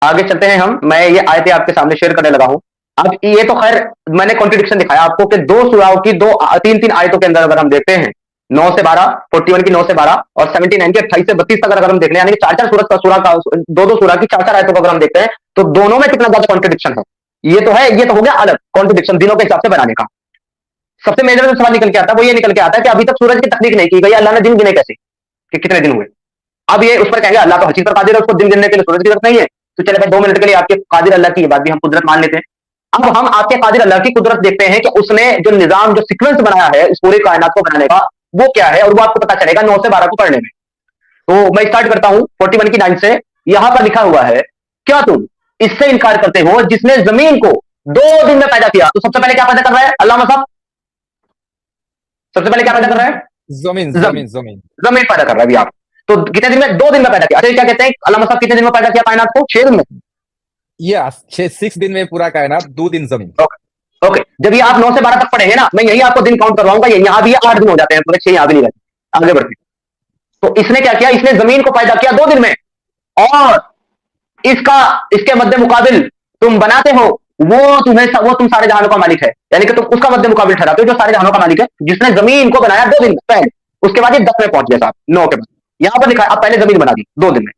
आगे चलते हैं हम। मैं ये आयतें आपके सामने शेयर करने लगा हूं। अब ये तो खैर मैंने कॉन्ट्रडिक्शन दिखाया आपको कि दो सूराओं की दो तीन तीन आयतों के अंदर अगर हम देखते हैं 9 से 12, 41 की 9 से 12 और 79 की 28 से 32 तक अगर हम देख लें, यानी कि चार चार सूरत का सूरा का दो दो सूरा की चार चार आयतों को अगर हम देखते हैं तो दोनों में कितना ज्यादा कॉन्ट्रडिक्शन है। ये तो है, ये तो हो गया अलग कॉन्ट्रडिक्शन दिनों के हिसाब से बनाने का। सबसे मेजर जो सवाल निकल के आता है वो ये निकल के आता है कि अभी तक सूरज की तकनीक नहीं की गई, अल्लाह ने दिन गिने कैसे कि कितने दिन हुए। अब ये उस पर कहेंगे अल्लाह तो हर चीज पर कादिर है, उसको दिन गिनने के लिए सूरज की जरूरत नहीं है। तो चले भाई 2 मिनट के लिए आपके कादिर अल्लाह की बात भी हम कुदरत मान लेते हैं। अब हम आपके कादिर अल्लाह की कुदरत देखते हैं कि उसने जो निजाम जो सीक्वेंस बनाया है इस पूरी कायनात को बनाने का वो क्या है, और वो आपको पता चलेगा 9 से 12 को पढ़ने में। तो मैं स्टार्ट करता हूं 41 की 9 से। यहां पर लिखा हुआ है, क्या तुम इससे इनकार करते हो जिसने जमीन को 2 दिन में पैदा किया। तो सबसे पहले क्या पैदा कर रहा है अल्लाह साहब? सबसे पहले क्या पैदा कर रहा है? जमीन जमीन। जमीन जमीन जमीन पैदा कर रहा है अभी आप। तो कितने दिन में? 2 दिन में पैदा किया। अच्छा क्या कहते हैं अल्लाह साहब कितने दिन में पैदा किया कायनात को? 6 दिन में। यस 6 दिन में पूरा कायनात, 2 दिन जमीन। Okay okay. जब ये आप 9 से 12 तक पढ़ेंगे ना, मैं यही आपको दिन काउंट करवाऊंगा। ये यहां भी 8 दिन हो जाते हैं पूरे, 6 यहां भी नहीं रहते। आगे बढ़ते। तो इसने क्या किया? इसने जमीन को पैदा किया 2 दिन में, और इसके मध्य मुकाबिल तुम बनाते हो वो तुम सारे जहानों का मालिक है, यानी कि तुम उसका मध्य मुकाबिल ठहराते हो जो सारे जहानों का मालिक है, जिसने जमीन को बनाया 2 दिन में पहले। उसके बाद ये 10 में पहुंच गया साहब, 9 के बाद। यहां पर लिखा है अब पहले जमीन बना दी 2 दिन में,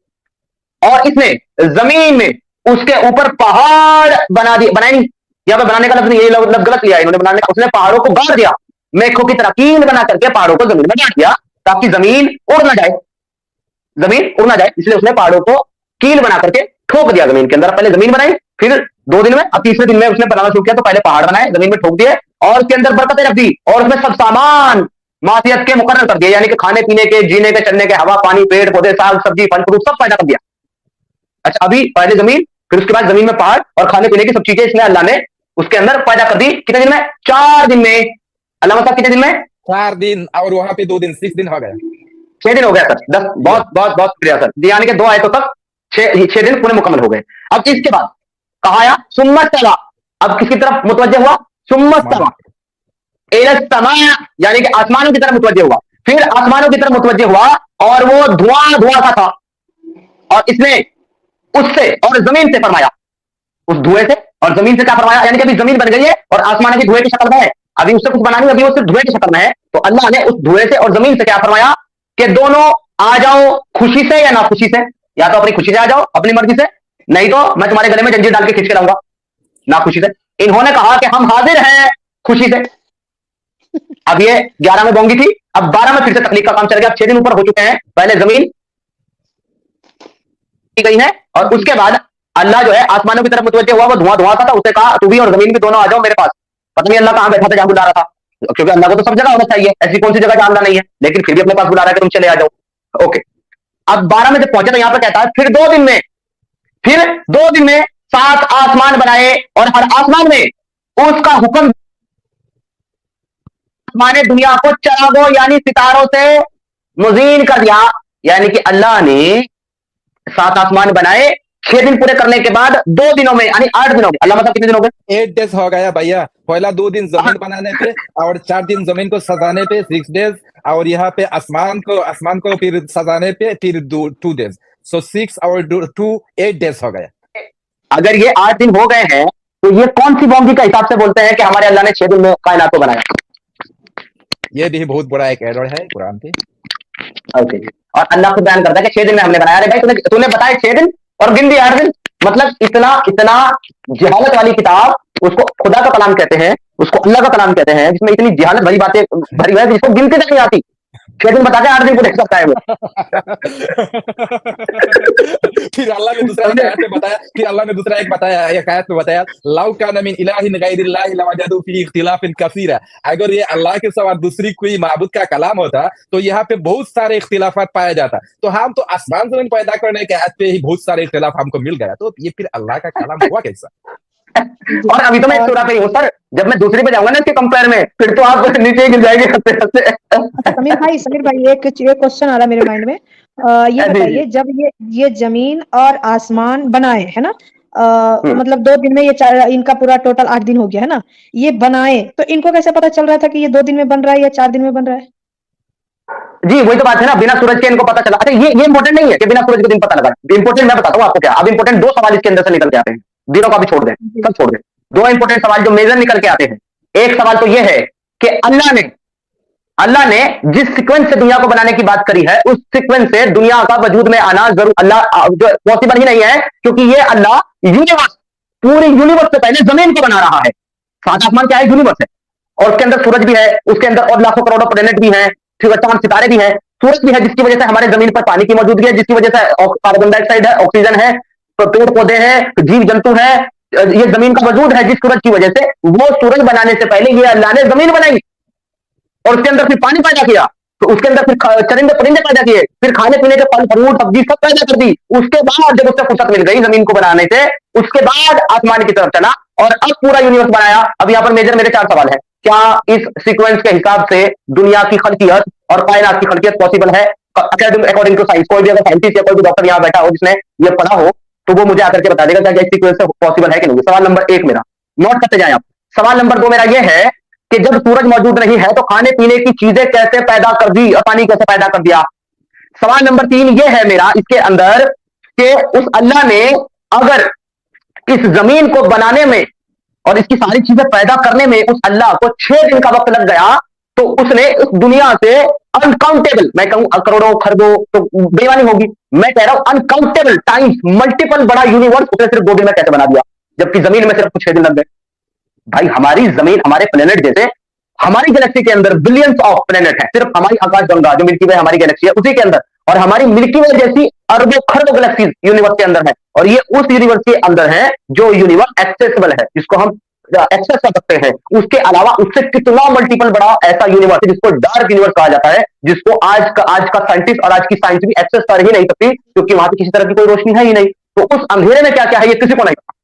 और इसने जमीन में उसके ऊपर पहाड़ बना दिए। बनाए नहीं, यहां पर बनाने का लफ्ज नहीं, ये लफ्ज गलत लिया इन्होंने बनाने का। उसने पहाड़ों को गाड़ दिया, मेखों की तरह कील बना करके पहाड़ों को जमीन में गाड़ दिया ताकि जमीन उड़ ना जाए, जमीन उड़ ना जाए। इसलिए उसने पहाड़ों को कील बना करके ठोक दिया जमीन के अंदर। पहले जमीन बनाई, फिर 2 दिन में, अब तीसरे दिन में उसने बनाना शुरू किया तो पहले पहाड़ बनाए, जमीन में ठोक दिए, और उसके अंदर बरकतें रख दी, और उसमें सब सामान मासियत के मुकर्रर कर दिए, यानी कि खाने पीने के, जीने के, चलने के, हवा पानी, पेड़ पौधे, साग सब्जी, फल फ्रूट सब पैदा कर दिया। अच्छा अभी पहले जमीन, फिर उसके बाद जमीन में पहाड़ और खाने पीने की सब चीजें इसने अल्लाह ने उसके अंदर पैदा कर दी। कितने दिन में? 4 दिन में। अल्लाह साहब कितने दिन में? 4 दिन, और वहां पे 2 दिन, 6 दिन हो गया। 6 दिन हो गया सर। 10 बहुत बहुत बहुत शुक्रिया सर, यानी कि 2 आयतों तक 6 दिन पूरे मुकम्मल हो गए। अब इसके बाद कहा आया सुम्मत तवा। अब किसकी तरफ मुतवज्जे हुआ? सुम्मत तवा इलस समा, यानी कि आसमानों की तरफ मुतवज्जे हुआ। फिर आसमानों की तरफ मुतवज्जे हुआ और वो धुआं धुआं सा था, और इसने उससे और जमीन से फरमाया, उस धुएं से और जमीन से क्या फरमाया, यानी कि अभी जमीन बन गई है और आसमान अभी धुएं की शक्ल में है, अभी उससे कुछ बना नहीं, अभी वो सिर्फ धुएं की शक्ल में है। तो अल्लाह ने उस धुएं से और जमीन से क्या फरमाया कि दोनों आ जाओ खुशी से या ना खुशी से, या तो अपनी खुशी से आ जाओ अपनी मर्जी से, नहीं तो मैं तुम्हारे गले में जंजीर डाल के खींच के लाऊंगा ना खुशी से। इन्होंने कहा कि हम हाजिर हैं खुशी से। अब ये 11 में बोंगी थी, अब 12 में फिर से तकलीफ का काम चल गया। अब 6 दिन ऊपर हो चुके हैं, पहले जमीन की गई है, और उसके बाद अल्लाह जो है आसमानों की तरफ मुतवज्जे हुआ, वो धुआं धुआं सा था, उससे कहा तू भी और जमीन भी दोनों आ जाओ मेरे पास। पता नहीं अल्लाह कहां बैठा था जहां बुला रहा था, क्योंकि अल्लाह को तो सब जगह होना चाहिए, ऐसी कौन सी जगह जहां अल्लाह नहीं है, लेकिन फिर भी अपने पास बुला रहा है कि तुम चले आ जाओ। ओके, अब 12 में जब पहुंचे तो यहां पर कहता है फिर 2 दिन में, फिर 2 दिन में 7 आसमान बनाए, और हर आसमान में उसका हुक्म माने दुनिया को चरागो, यानी सितारों से मुजीन कर दिया। यानी कि अल्लाह ने 7 आसमान बनाए 6 दिन पूरे करने के बाद 2 दिनों में, यानी 8 दिनों में। अल्लाह मतलब कितने दिन हो गए? 8 डेज हो गया भैया। पहला 2 दिन जमीन बनाने पे और 4 दिन जमीन को सजाने पे 6 डेज, और यहाँ पे आसमान को फिर सजाने पे फिर 2 डेज, सो 6 और 2 8 डेज हो गया। अगर ये 8 दिन हो गए हैं तो ये कौन सी बाउंड्री का हिसाब से बोलते हैं कि हमारे अल्लाह ने 6 दिन में कायनात को बनाया? ये भी बहुत बड़ा एक एरर है कुरान के। ओके, और अल्लाह को बयान करता है कि 6 दिन में हमने बनाया। अरे भाई तूने बताया 6 दिन और गिन दिया 8 दिन, मतलब इतना इतना जहालत वाली किताब, उसको खुदा का कलाम कहते हैं, उसको अल्लाह का कलाम कहते हैं, जिसमें इतनी जहालत भरी बातें भरी हुई है जिसको गिनती तक नहीं आती। 6 दिन बता के 8 दिन को देख सकता है वो। फिर अल्लाह ने दूसरा एक आयत में बताया, फिर अल्लाह ने दूसरा एक बताया, एक आयत में बताया लौ कान मिन इलाहिन गैरिल्लाहि लवजदू फीहि इख्तिलाफन कसीरा। अगर ये अल्लाह के सिवा दूसरी कोई माबूद का कलाम होता तो यहाँ पे बहुत सारे इख्तिलाफात पाया जाता। तो हम तो आसमान जमीन पैदा करने के आयत पे ही बहुत सारे इख्तिलाफ हमको मिल गया, तो ये फिर अल्लाह का कलाम हुआ कैसा? और अभी तो मैं सूरा पे ही हूँ सर, जब मैं दूसरी पे जाऊंगा ना इसके कंपेयर में, फिर तो आप नीचे गिर जाएंगे हंसते हंसते। समीर भाई एक क्वेश्चन आ रहा है मेरे माइंड में। ये बताइए, जब ये जमीन और आसमान बनाए है ना, मतलब 2 दिन में ये इनका पूरा टोटल 8 दिन हो गया है ना, ये बनाए तो इनको कैसे पता चल रहा था कि ये 2 दिन में बन रहा है या 4 दिन में बन रहा है? जी वही तो बात है ना, बिना सूरज के इनको पता चला। अच्छा ये इंपॉर्टेंट नहीं है कि बिना सूरज के दिन पता लगा, इंपॉर्टेंट मैं बताता हूँ आपको क्या। अब इंपॉर्टेंट दो सवाल इसके अंदर से निकल के आते हैं, दिनों का भी छोड़ दें, सब छोड़ दें। दो इंपॉर्टेंट सवाल जो मेजर निकल के आते हैं। एक सवाल तो ये है कि अल्लाह ने जिस सीक्वेंस से दुनिया को बनाने की बात करी है, उस सीक्वेंस से दुनिया का वजूद में आना जरूर अल्लाह जो पॉसिबल ही नहीं है, क्योंकि ये अल्लाह यूनिवर्स, पूरे यूनिवर्स से पहले जमीन को बना रहा है। सात आसमान क्या है? यूनिवर्स है, और उसके अंदर सूरज भी है, उसके अंदर और लाखों करोड़ों प्लेनेट भी हैं, चांद सितारे भी हैं, सूरज भी है, जिसकी वजह से हमारे जमीन पर पानी की मौजूदगी है, जिसकी वजह से कार्बन डाइऑक्साइड है, ऑक्सीजन है, पेड़ पौधे हैं, जीव जंतु है, ये जमीन का वजूद है जिस सूरज की वजह से। वो सूरज बनाने से पहले ये अल्लाह ने जमीन बनाई, और उसके अंदर फिर पानी पैदा किया, तो उसके अंदर फिर चरिंदे परिंदे पैदा किए, फिर खाने पीने के फल फ्रूट सब्जी सब पैदा कर दी। उसके बाद जब उससे फुर्सत मिल गई जमीन को बनाने से, उसके बाद आसमान की तरफ चला और अब पूरा यूनिवर्स बनाया। अब यहाँ पर मेजर मेरे चार सवाल है। क्या इस सीक्वेंस के हिसाब से दुनिया की खल्कियत और कायनात की खल्कियत पॉसिबल है अकॉर्डिंग टू साइंस? कोई भी अगर साइंटिस्ट या कोई भी डॉक्टर यहाँ बैठा हो जिसने ये पढ़ा हो, तो वो मुझे आकर के बता देगा क्या इस सीक्वेंस से पॉसिबल है कि नहीं। सवाल नंबर 1 मेरा, नोट करते जाए आप। सवाल नंबर 2 मेरा यह है कि जब सूरज मौजूद नहीं है तो खाने पीने की चीजें कैसे पैदा कर दी और पानी कैसे पैदा कर दिया? सवाल नंबर 3 यह है मेरा इसके अंदर कि उस अल्लाह ने अगर इस जमीन को बनाने में और इसकी सारी चीजें पैदा करने में उस अल्लाह को 6 दिन का वक्त लग गया, तो उसने इस दुनिया से अनकाउंटेबल, मैं कहूं करोड़ों खरबों तो बेईमानी होगी, मैं कह रहा हूं अनकाउंटेबल टाइम्स मल्टीपल बड़ा यूनिवर्स उसने सिर्फ 2 दिन में कैसे बना दिया, जबकि जमीन में सिर्फ 6 दिन लग गए। भाई हमारी जमीन, हमारे प्लेनेट जैसे हमारी गैलेक्सी के अंदर बिलियंस ऑफ प्लेनेट है, सिर्फ हमारी आकाशगंगा जो मिल्की वे हमारी गैलेक्सी है उसी के अंदर, और हमारी मिल्की वे जैसी अरबों खरबों गैलेक्सीज यूनिवर्स के अंदर है, और ये उस यूनिवर्स के अंदर है जो यूनिवर्स एक्सेसिबल है, जिसको हम एक्सेस कर सकते हैं। उसके अलावा उससे कितना मल्टीपल बड़ा ऐसा यूनिवर्स है जिसको डार्क यूनिवर्स कहा जाता है, जिसको आज का साइंटिस्ट और आज की साइंस भी एक्सेस कर ही नहीं सकती, क्योंकि वहां पे किसी तरह की कोई रोशनी है ही नहीं। तो उस अंधेरे में क्या क्या है ये किसी को नहीं पता।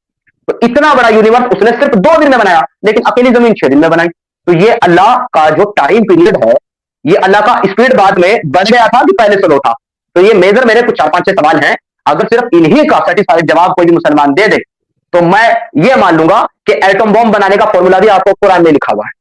तो इतना बड़ा यूनिवर्स उसने सिर्फ 2 दिन में बनाया, लेकिन अकेली जमीन 6 दिन में बनाई। तो ये अल्लाह का जो टाइम पीरियड है, ये अल्लाह का स्पीड बाद में बढ़ गया था कि पहले स्लो था। तो ये मेजर मेरे कुछ 4-5 सवाल हैं, अगर सिर्फ इन्हीं का सेटिस्फाइड जवाब कोई भी मुसलमान दे दे, तो मैं ये मान लूंगा कि एटम बॉम्ब बनाने का फॉर्मूला भी आपको कुरान में लिखा हुआ है।